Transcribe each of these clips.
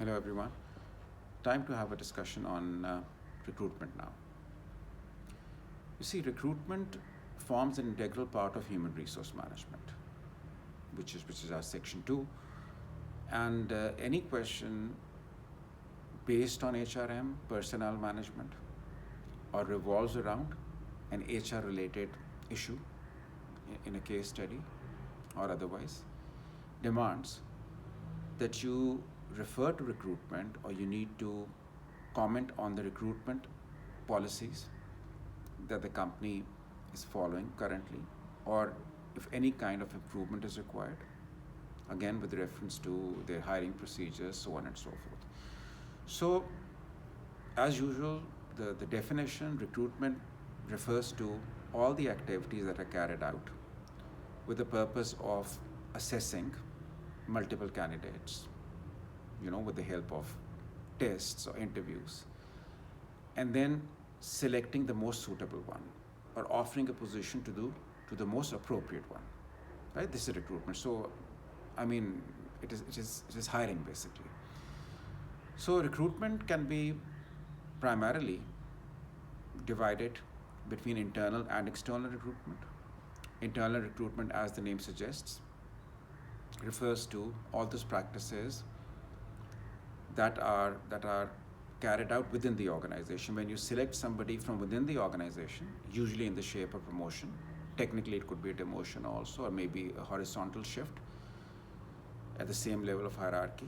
Hello, everyone. Time to have a discussion on recruitment now. You see, recruitment forms an integral part of human resource management, which is our section two. And any question based on HRM, personnel management, or revolves around an HR related issue in a case study or otherwise demands that you refer to recruitment or you need to comment on the recruitment policies that the company is following currently, or if any kind of improvement is required, again with reference to their hiring procedures, so on and so forth. So, as usual, the definition recruitment refers to all the activities that are carried out with the purpose of assessing multiple candidates, with the help of tests or interviews, and then selecting the most suitable one or offering a position to the most appropriate one. Right? This is recruitment. So, I mean, it is hiring basically. So recruitment can be primarily divided between internal and external recruitment. Internal recruitment, as the name suggests, refers to all those practices that are carried out within the organization. When you select somebody from within the organization, usually in the shape of promotion, technically it could be a demotion also, or maybe a horizontal shift at the same level of hierarchy.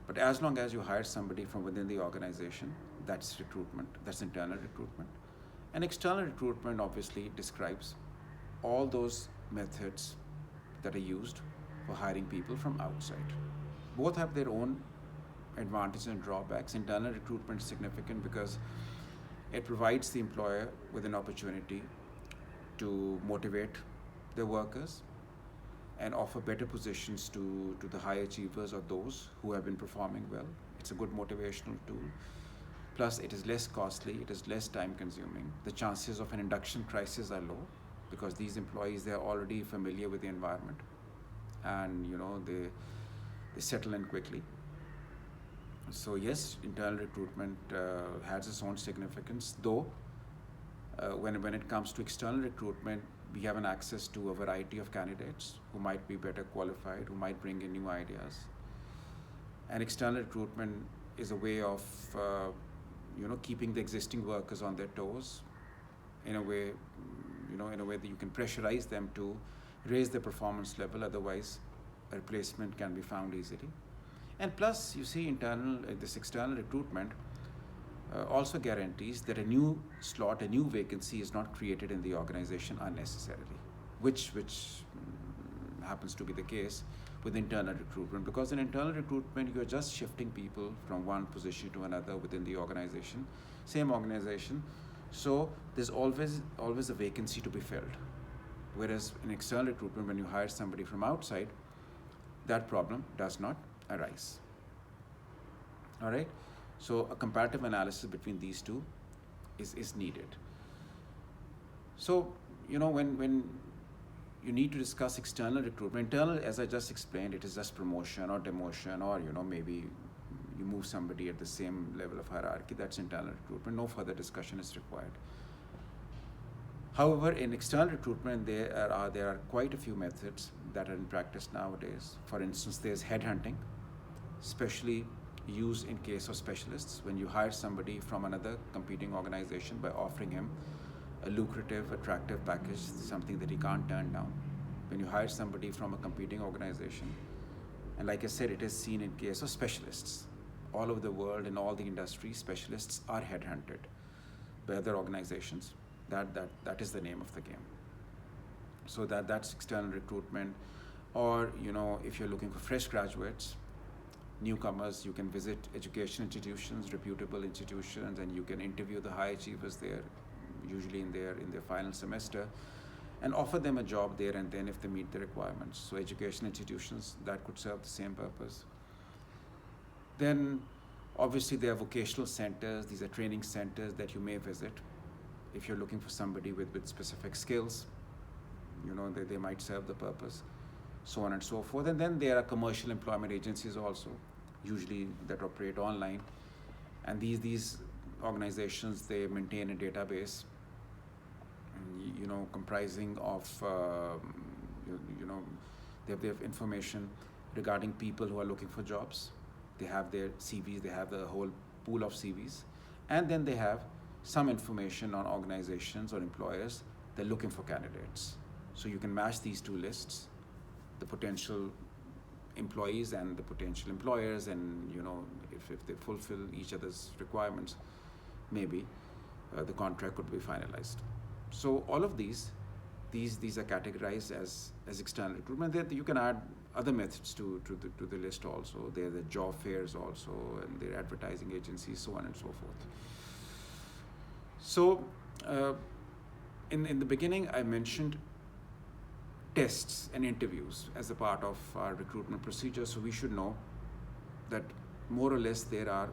But as long as you hire somebody from within the organization, that's recruitment, that's internal recruitment. And external recruitment obviously describes all those methods that are used for hiring people from outside. Both have their own advantages and drawbacks. Internal recruitment is significant because it provides the employer with an opportunity to motivate their workers and offer better positions to the high achievers or those who have been performing well. It's a good motivational tool. Plus, it is less costly, it is less time consuming. The chances of an induction crisis are low because these employees, they are already familiar with the environment and they settle in quickly. So yes, internal recruitment has its own significance, though when it comes to external recruitment, we have an access to a variety of candidates who might be better qualified, who might bring in new ideas. And external recruitment is a way of keeping the existing workers on their toes in a way, in a way that you can pressurize them to raise their performance level. Otherwise, a replacement can be found easily. And plus, you see, this external recruitment also guarantees that a new slot, a new vacancy is not created in the organization unnecessarily, which happens to be the case with internal recruitment, because in internal recruitment you're just shifting people from one position to another within the organization, same organization. So there's always a vacancy to be filled. Whereas in external recruitment, when you hire somebody from outside, that problem does not arise. All right. So a comparative analysis between these two is needed. So, when you need to discuss external recruitment, internal, as I just explained, it is just promotion or demotion, or, maybe you move somebody at the same level of hierarchy, that's internal recruitment. No further discussion is required. However, in external recruitment, there are quite a few methods that are in practice nowadays. For instance, there's headhunting, especially used in case of specialists, when you hire somebody from another competing organization by offering him a lucrative, attractive package, something that he can't turn down. When you hire somebody from a competing organization, and like I said, it is seen in case of specialists. All over the world, in all the industries, specialists are headhunted by other organizations. That is the name of the game. So that's external recruitment. Or, if you're looking for fresh graduates, newcomers, you can visit education institutions, reputable institutions, and you can interview the high achievers there, usually in their final semester, and offer them a job there and then if they meet the requirements. So education institutions, that could serve the same purpose. Then obviously there are vocational centers. These are training centers that you may visit if you're looking for somebody with specific skills. They might serve the purpose, so on and so forth. And then there are commercial employment agencies also, usually that operate online. And these organizations, they maintain a database, comprising of you know they have information regarding people who are looking for jobs. They have their CVs, they have the whole pool of CVs, and then they have some information on organizations or employers they're looking for candidates. So you can match these two lists, the potential employees and the potential employers, and if they fulfill each other's requirements, maybe the contract could be finalized. So all of these are categorized as external recruitment. You can add other methods to the list also. There are the job fairs also, and there are advertising agencies, so on and so forth. So in the beginning, I mentioned tests and interviews as a part of our recruitment procedure. So we should know that more or less there are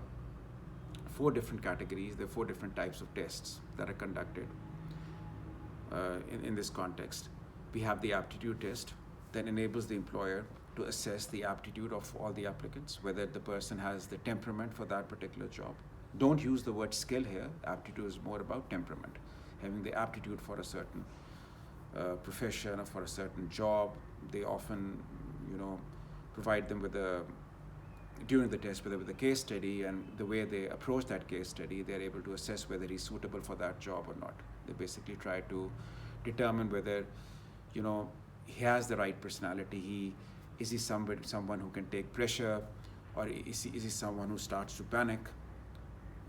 4 different categories, there are 4 different types of tests that are conducted in this context. We have the aptitude test that enables the employer to assess the aptitude of all the applicants, whether the person has the temperament for that particular job. Don't use the word skill here. Aptitude is more about temperament, having the aptitude for a certain profession or for a certain job. They often, provide them during the test with a case study, and the way they approach that case study, they're able to assess whether he's suitable for that job or not. They basically try to determine whether, he has the right personality. Is he someone who can take pressure, or is he someone who starts to panic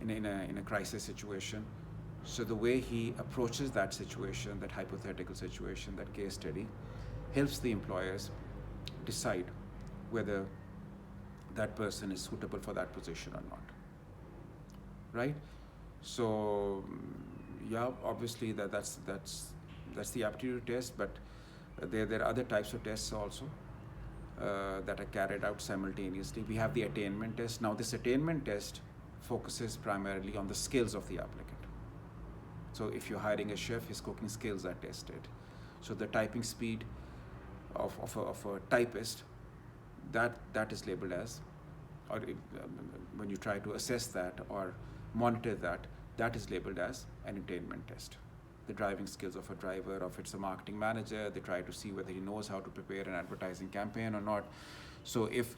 in a crisis situation? So the way he approaches that situation, that hypothetical situation, that case study, helps the employers decide whether that person is suitable for that position or not, right? So yeah, obviously that's the aptitude test, but there are other types of tests also that are carried out simultaneously. We have the attainment test. Now this attainment test focuses primarily on the skills of the applicant. So if you're hiring a chef, his cooking skills are tested. So the typing speed of a typist, that is labeled as, or when you try to assess that or monitor that, that is labeled as an attainment test. The driving skills of a driver, or if it's a marketing manager, they try to see whether he knows how to prepare an advertising campaign or not. So if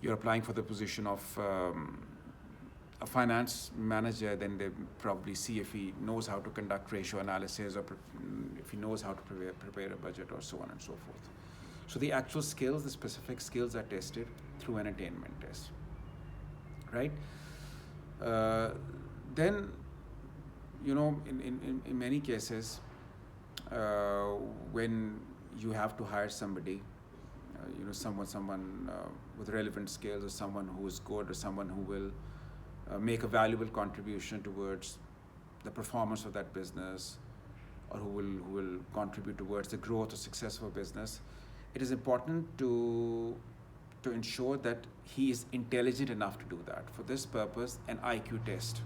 you're applying for the position of a finance manager, then they probably see if he knows how to conduct ratio analysis, or if he knows how to prepare a budget, or so on and so forth. So the actual skills, the specific skills, are tested through an attainment test, right? Then, in many cases, when you have to hire somebody, someone with relevant skills, or someone who is good, or someone who will make a valuable contribution towards the performance of that business, or who will contribute towards the growth or success of a business, it is important to ensure that he is intelligent enough to do that. For this purpose, an IQ test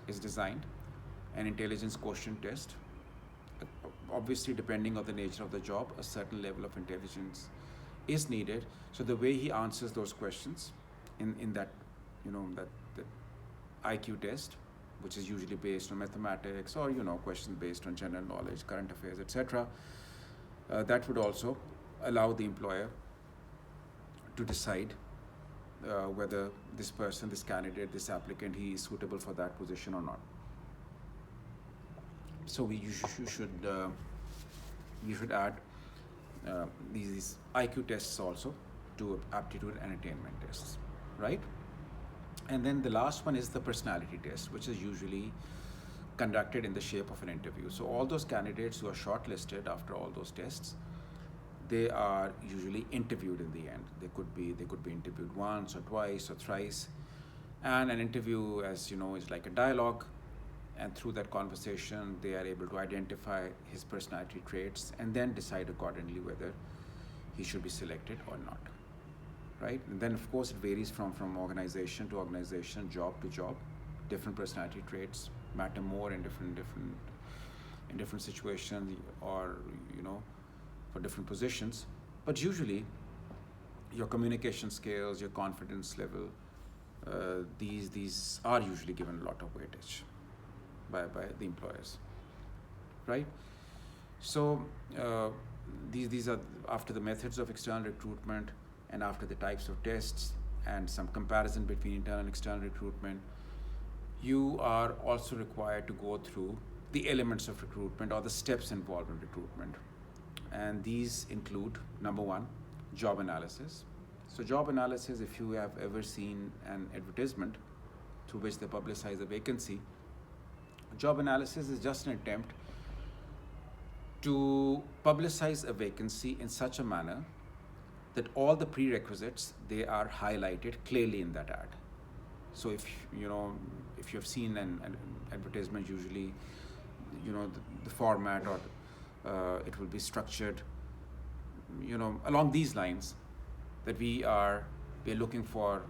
is designed, an intelligence quotient test. Obviously, depending on the nature of the job, a certain level of intelligence is needed. So the way he answers those questions in that, that IQ test, which is usually based on mathematics, or questions based on general knowledge, current affairs, etc., that would also allow the employer to decide whether this person, this candidate, this applicant, he is suitable for that position or not. So you should add these IQ tests also to aptitude and attainment tests, right? And then the last one is the personality test, which is usually conducted in the shape of an interview. So all those candidates who are shortlisted after all those tests, they are usually interviewed in the end. They could be interviewed once or twice or thrice. And an interview, as you know, is like a dialogue. And through that conversation, they are able to identify his personality traits and then decide accordingly whether he should be selected or not, right? And then, of course, it varies from organization to organization, job to job. Different personality traits matter more in different situations, or for different positions. But usually, your communication skills, your confidence level, these are usually given a lot of weightage by the employers, right? So these are after the methods of external recruitment and after the types of tests and some comparison between internal and external recruitment. You are also required to go through the elements of recruitment or the steps involved in recruitment. And these include number one, job analysis. So, job analysis, if you have ever seen an advertisement through which they publicize a vacancy, job analysis is just an attempt to publicize a vacancy in such a manner that all the prerequisites they are highlighted clearly in that ad. So if if you've seen an advertisement, usually the format or it will be structured along these lines, that we are looking for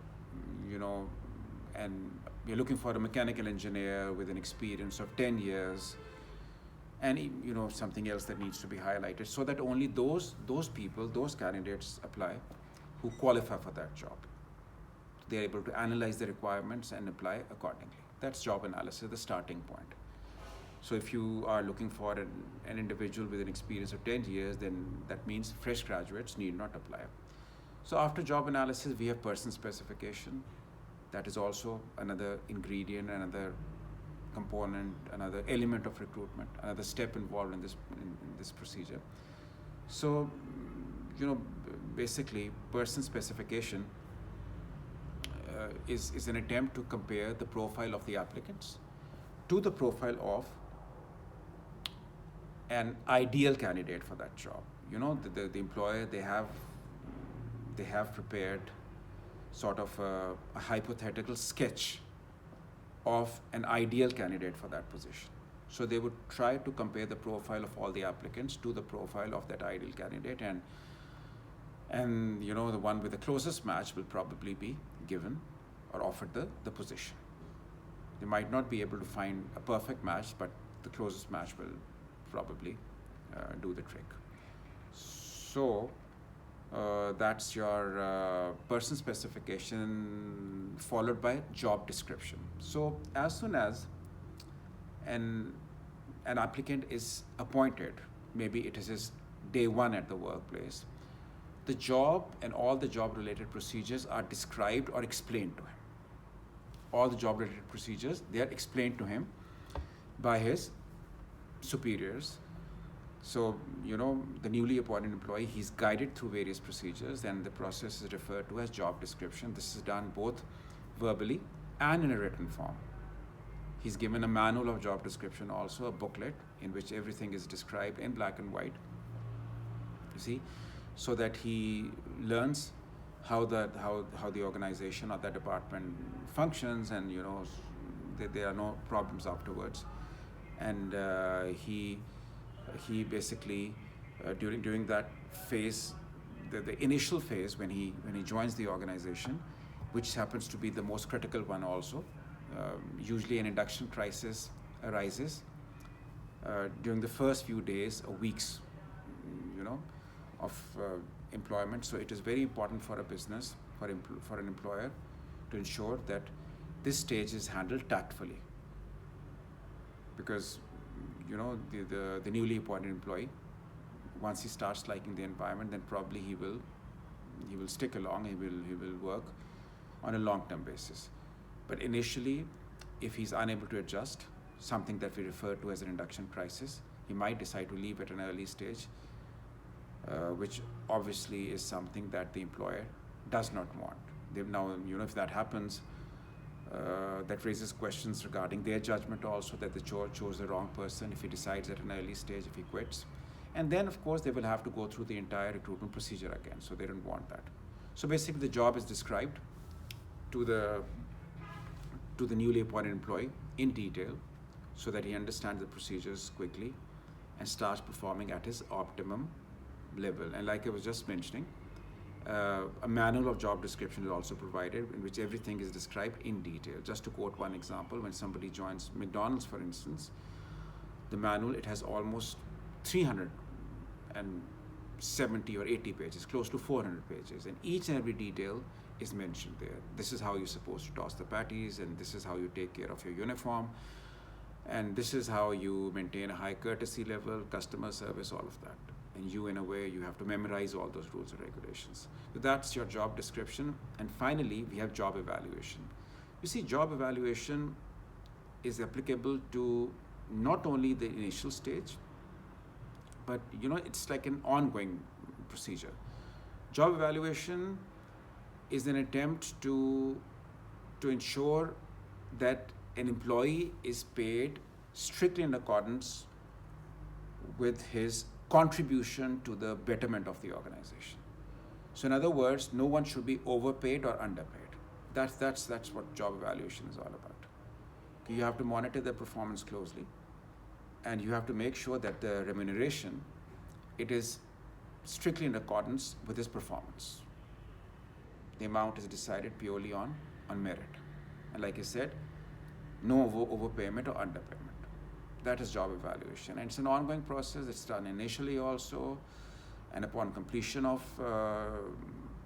and we're looking for a mechanical engineer with an experience of 10 years and something else that needs to be highlighted, so that only those people, those candidates apply who qualify for that job. They're able to analyze the requirements and apply accordingly. That's job analysis, the starting point. So if you are looking for an individual with an experience of 10 years, then that means fresh graduates need not apply. So after job analysis, we have person specification. That is also another ingredient, another component, another element of recruitment, another step involved in this procedure. So, basically, person specification is an attempt to compare the profile of the applicants to the profile of an ideal candidate for that job. The employer, they have prepared sort of a hypothetical sketch of an ideal candidate for that position. So they would try to compare the profile of all the applicants to the profile of that ideal candidate, and the one with the closest match will probably be given or offered the position. They might not be able to find a perfect match, but the closest match will probably do the trick. So that's your person specification, followed by job description. So as soon as an applicant is appointed, maybe it is his day one at the workplace, the job and all the job related procedures are described or explained to him. All the job related procedures, they are explained to him by his superiors. So, the newly appointed employee, he's guided through various procedures, and the process is referred to as job description. This is done both verbally and in a written form. He's given a manual of job description, also a booklet in which everything is described in black and white, you see, so that he learns how the organization or the department functions, and there are no problems afterwards. And he basically during that phase, the initial phase when he joins the organization, which happens to be the most critical one also, usually an induction crisis arises during the first few days or weeks of employment. So it is very important for a business, for an employer, to ensure that this stage is handled tactfully, because the newly appointed employee, once he starts liking the environment, then probably he will stick along. He will work on a long-term basis. But initially, if he's unable to adjust, something that we refer to as an induction crisis, he might decide to leave at an early stage, which obviously is something that the employer does not want. Now, if that happens, that raises questions regarding their judgment also, that the chose the wrong person if he decides at an early stage, if he quits. And then, of course, they will have to go through the entire recruitment procedure again, so they don't want that. So basically, the job is described to the newly appointed employee in detail, so that he understands the procedures quickly and starts performing at his optimum level. And like I was just mentioning, a manual of job description is also provided, in which everything is described in detail. Just to quote one example, when somebody joins McDonald's, for instance, the manual, it has almost 300 70 or 80 pages, close to 400 pages, and each and every detail is mentioned there. This is how you're supposed to toss the patties, and this is how you take care of your uniform, and this is how you maintain a high courtesy level, customer service, all of that. And you, in a way, you have to memorize all those rules and regulations. So that's your job description. And finally, we have job evaluation. You see, job evaluation is applicable to not only the initial stage, but it's like an ongoing procedure. Job evaluation is an attempt to ensure that an employee is paid strictly in accordance with his contribution to the betterment of the organization. So in other words, no one should be overpaid or underpaid. That's what job evaluation is all about. You have to monitor their performance closely, and you have to make sure that the remuneration, it is strictly in accordance with his performance. The amount is decided purely on merit. And like I said, no overpayment or underpayment. That is job evaluation. And it's an ongoing process. It's done initially also, and upon completion of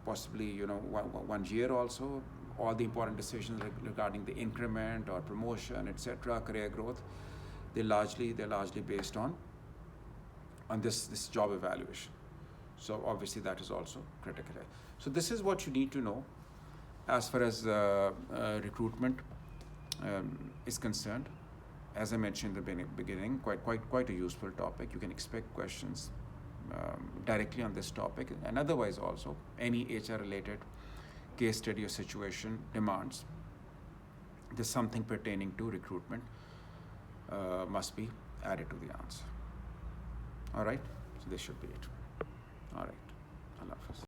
possibly 1 year also, all the important decisions regarding the increment or promotion, etc., career growth, they're largely based on this job evaluation. So obviously that is also critical. So this is what you need to know as far as recruitment is concerned. As I mentioned in the beginning, quite a useful topic. You can expect questions directly on this topic, and otherwise also any HR related case study or situation demands. There's something pertaining to recruitment must be added to the answer. All right, so this should be it. All right, Allah Hafiz.